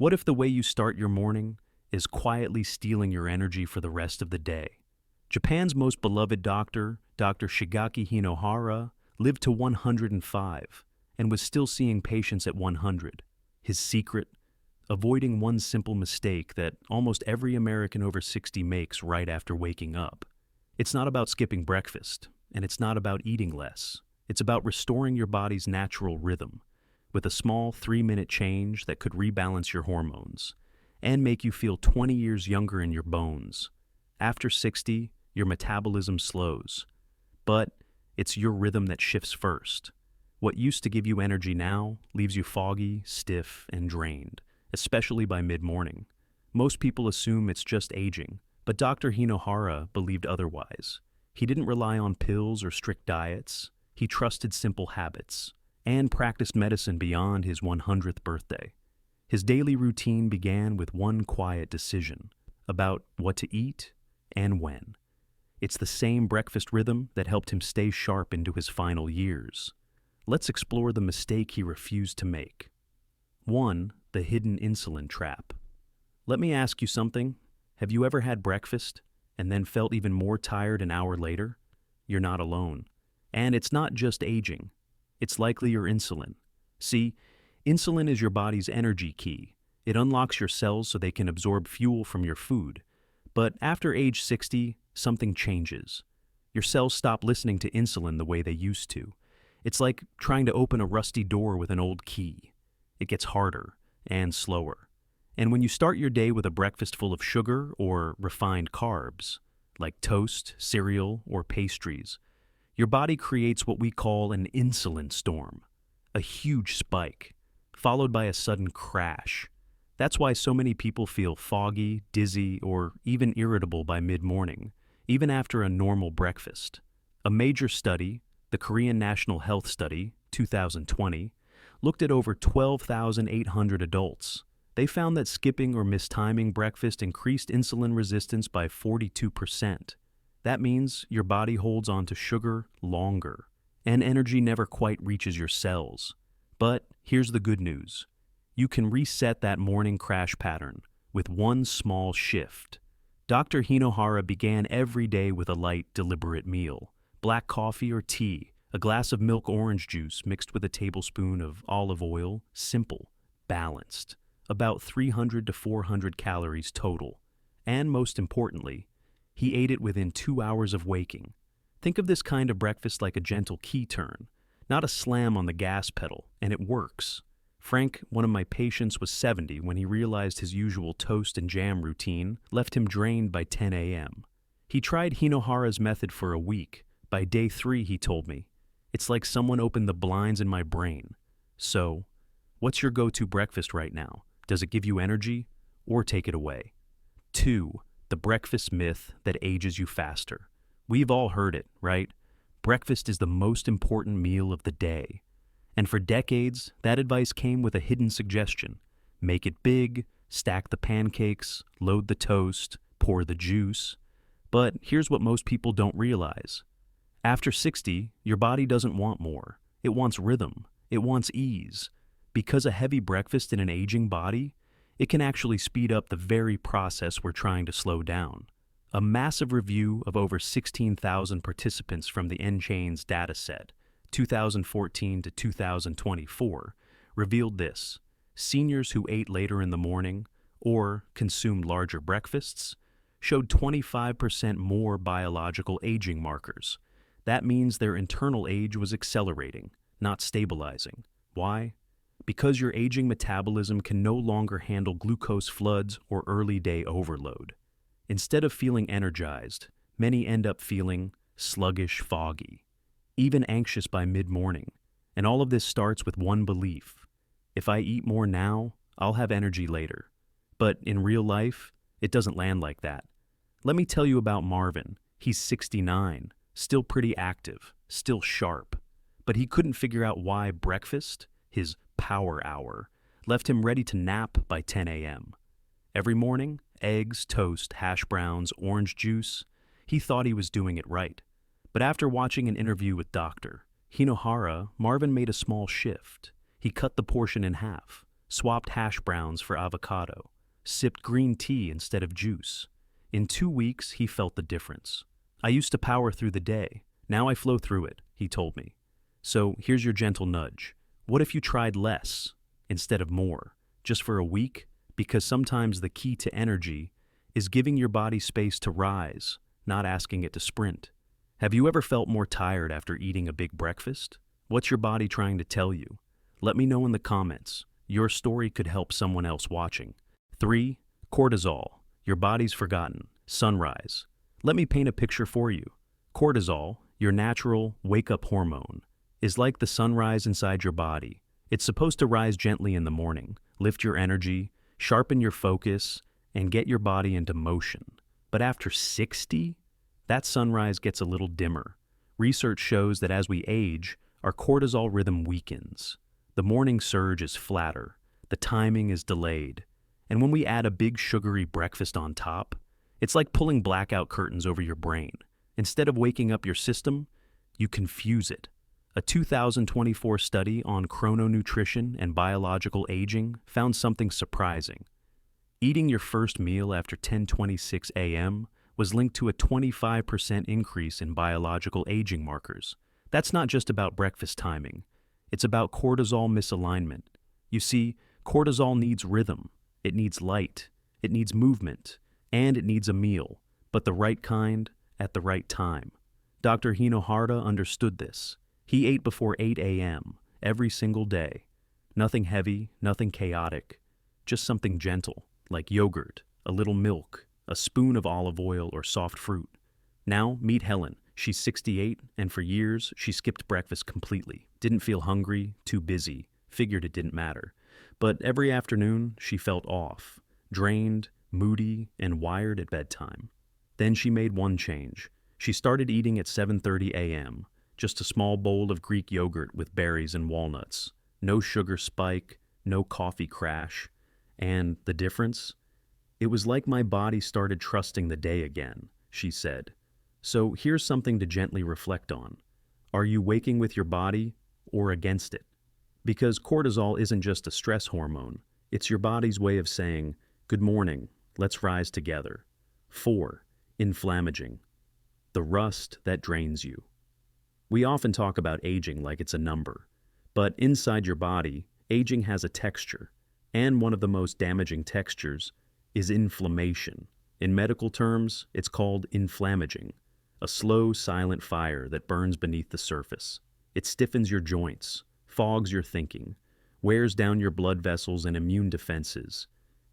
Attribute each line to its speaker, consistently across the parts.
Speaker 1: What if the way you start your morning is quietly stealing your energy for the rest of the day? Japan's most beloved doctor, Dr. Shigaki Hinohara, lived to 105 and was still seeing patients at 100. His secret? Avoiding one simple mistake that almost every American over 60 makes right after waking up. It's not about skipping breakfast, and it's not about eating less. It's about restoring your body's natural rhythm with a small 3-minute change that could rebalance your hormones and make you feel 20 years younger in your bones. After 60, your metabolism slows, but it's your rhythm that shifts first. What used to give you energy now leaves you foggy, stiff, and drained, especially by mid-morning. Most people assume it's just aging, but Dr. Hinohara believed otherwise. He didn't rely on pills or strict diets. He trusted simple habits and practiced medicine beyond his 100th birthday. His daily routine began with one quiet decision about what to eat and when. It's the same breakfast rhythm that helped him stay sharp into his final years. Let's explore the mistake he refused to make. 1. The hidden insulin trap. Let me ask you something. Have you ever had breakfast and then felt even more tired an hour later? You're not alone. And it's not just aging. It's likely your insulin. See, insulin is your body's energy key. It unlocks your cells so they can absorb fuel from your food. But after age 60, something changes. Your cells stop listening to insulin the way they used to. It's like trying to open a rusty door with an old key. It gets harder and slower. And when you start your day with a breakfast full of sugar or refined carbs, like toast, cereal, or pastries, your body creates what we call an insulin storm, a huge spike, followed by a sudden crash. That's why so many people feel foggy, dizzy, or even irritable by mid-morning, even after a normal breakfast. A major study, the Korean National Health Study, 2020, looked at over 12,800 adults. They found that skipping or mistiming breakfast increased insulin resistance by 42%. That means your body holds on to sugar longer, and energy never quite reaches your cells. But here's the good news. You can reset that morning crash pattern with one small shift. Dr. Hinohara began every day with a light, deliberate meal. Black coffee or tea, a glass of milk orange juice mixed with a tablespoon of olive oil, simple, balanced, about 300 to 400 calories total. And most importantly, he ate it within 2 hours of waking. Think of this kind of breakfast like a gentle key turn, not a slam on the gas pedal, and it works. Frank, one of my patients, was 70 when he realized his usual toast and jam routine left him drained by 10 a.m. He tried Hinohara's method for a week. By day 3, he told me, "It's like someone opened the blinds in my brain." So, what's your go-to breakfast right now? Does it give you energy or take it away? 2. The breakfast myth that ages you faster. We've all heard it, right? Breakfast is the most important meal of the day. And for decades, that advice came with a hidden suggestion. Make it big, stack the pancakes, load the toast, pour the juice. But here's what most people don't realize. After 60, your body doesn't want more. It wants rhythm. It wants ease. Because a heavy breakfast in an aging body, it can actually speed up the very process we're trying to slow down. A massive review of over 16,000 participants from the NChains dataset, 2014 to 2024, revealed this. Seniors who ate later in the morning or consumed larger breakfasts showed 25% more biological aging markers. That means their internal age was accelerating, not stabilizing. Why? Because your aging metabolism can no longer handle glucose floods or early day overload. Instead of feeling energized, many end up feeling sluggish, foggy, even anxious by mid-morning. And all of this starts with one belief. If I eat more now, I'll have energy later. But in real life, it doesn't land like that. Let me tell you about Marvin. He's 69, still pretty active, still sharp. But he couldn't figure out why breakfast, his power hour, left him ready to nap by 10 a.m. Every morning, eggs, toast, hash browns, orange juice. He thought he was doing it right. But after watching an interview with Dr. Hinohara, Marvin made a small shift. He cut the portion in half. swapped hash browns for avocado, sipped green tea instead of juice. In 2 weeks, he felt the difference. I used to power through the day. Now I flow through it, he told me. So here's your gentle nudge. What if you tried less instead of more, just for a week? Because sometimes the key to energy is giving your body space to rise, not asking it to sprint. Have you ever felt more tired after eating a big breakfast? What's your body trying to tell you? Let me know in the comments. Your story could help someone else watching. 3. Cortisol. Your body's forgotten. Sunrise. Let me paint a picture for you. Cortisol, your natural wake-up hormone, is like the sunrise inside your body. It's supposed to rise gently in the morning, lift your energy, sharpen your focus, and get your body into motion. But after 60, that sunrise gets a little dimmer. Research shows that as we age, our cortisol rhythm weakens. The morning surge is flatter, the timing is delayed, and when we add a big sugary breakfast on top, it's like pulling blackout curtains over your brain. Instead of waking up your system, you confuse it. A 2024 study on chrononutrition and biological aging found something surprising. Eating your first meal after 10:26 a.m. was linked to a 25% increase in biological aging markers. That's not just about breakfast timing. It's about cortisol misalignment. You see, cortisol needs rhythm, it needs light, it needs movement, and it needs a meal, but the right kind at the right time. Dr. Hinohara understood this. He ate before 8 a.m. every single day. Nothing heavy, nothing chaotic, just something gentle, like yogurt, a little milk, a spoon of olive oil or soft fruit. Now, meet Helen. She's 68, and for years, she skipped breakfast completely. Didn't feel hungry, too busy, figured it didn't matter. But every afternoon, she felt off, drained, moody, and wired at bedtime. Then she made one change. She started eating at 7:30 a.m., just a small bowl of Greek yogurt with berries and walnuts. No sugar spike, no coffee crash. And the difference? It was like my body started trusting the day again, she said. So here's something to gently reflect on. Are you waking with your body or against it? Because cortisol isn't just a stress hormone. It's your body's way of saying, good morning, let's rise together. 4. Inflammaging. The rust that drains you. We often talk about aging like it's a number, but inside your body, aging has a texture, and one of the most damaging textures is inflammation. In medical terms, it's called inflammaging, a slow, silent fire that burns beneath the surface. It stiffens your joints, fogs your thinking, wears down your blood vessels and immune defenses.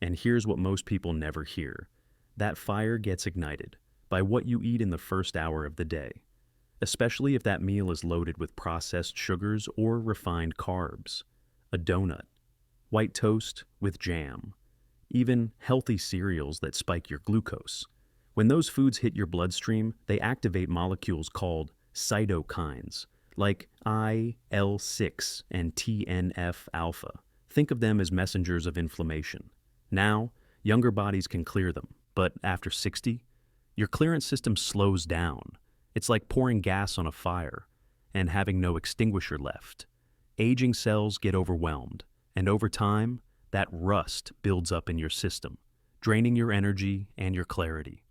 Speaker 1: And here's what most people never hear. That fire gets ignited by what you eat in the first hour of the day, especially if that meal is loaded with processed sugars or refined carbs. A donut, white toast with jam, even healthy cereals that spike your glucose. When those foods hit your bloodstream, they activate molecules called cytokines, like IL-6 and TNF-alpha. Think of them as messengers of inflammation. Now, younger bodies can clear them, but after 60, your clearance system slows down. It's like pouring gas on a fire and having no extinguisher left. Aging cells get overwhelmed, and over time, that rust builds up in your system, draining your energy and your clarity.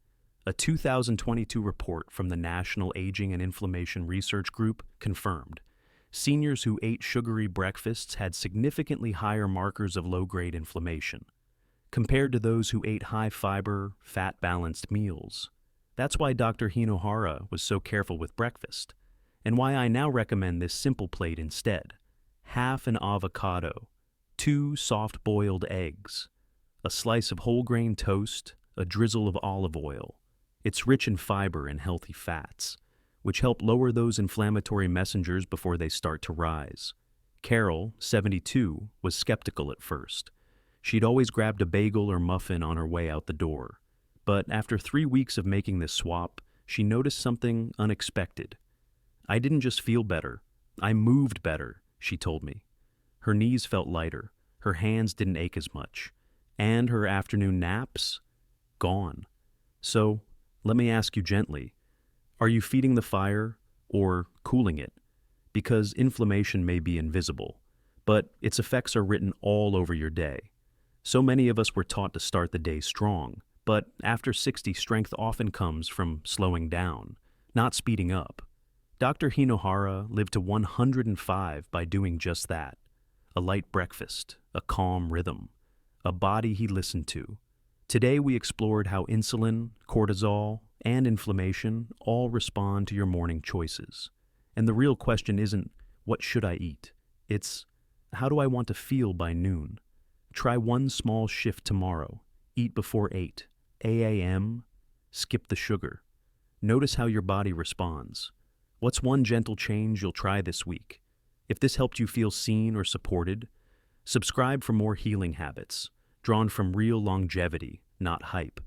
Speaker 1: A 2022 report from the National Aging and Inflammation Research Group confirmed seniors who ate sugary breakfasts had significantly higher markers of low-grade inflammation compared to those who ate high-fiber, fat-balanced meals. That's why Dr. Hinohara was so careful with breakfast, and why I now recommend this simple plate instead. Half an avocado, 2 soft-boiled eggs, a slice of whole grain toast, a drizzle of olive oil. It's rich in fiber and healthy fats, which help lower those inflammatory messengers before they start to rise. Carol, 72, was skeptical at first. She'd always grabbed a bagel or muffin on her way out the door. But after 3 weeks of making this swap, she noticed something unexpected. I didn't just feel better, I moved better, she told me. Her knees felt lighter, her hands didn't ache as much, and her afternoon naps? Gone. So, let me ask you gently, are you feeding the fire or cooling it? Because inflammation may be invisible, but its effects are written all over your day. So many of us were taught to start the day strong, but after 60, strength often comes from slowing down, not speeding up. Dr. Hinohara lived to 105 by doing just that. A light breakfast, a calm rhythm, a body he listened to. Today we explored how insulin, cortisol, and inflammation all respond to your morning choices. And the real question isn't, what should I eat? It's, how do I want to feel by noon? Try one small shift tomorrow. Eat before 8 a.m. Skip the sugar. Notice how your body responds. What's one gentle change you'll try this week? If this helped you feel seen or supported, subscribe for more healing habits, drawn from real longevity, not hype.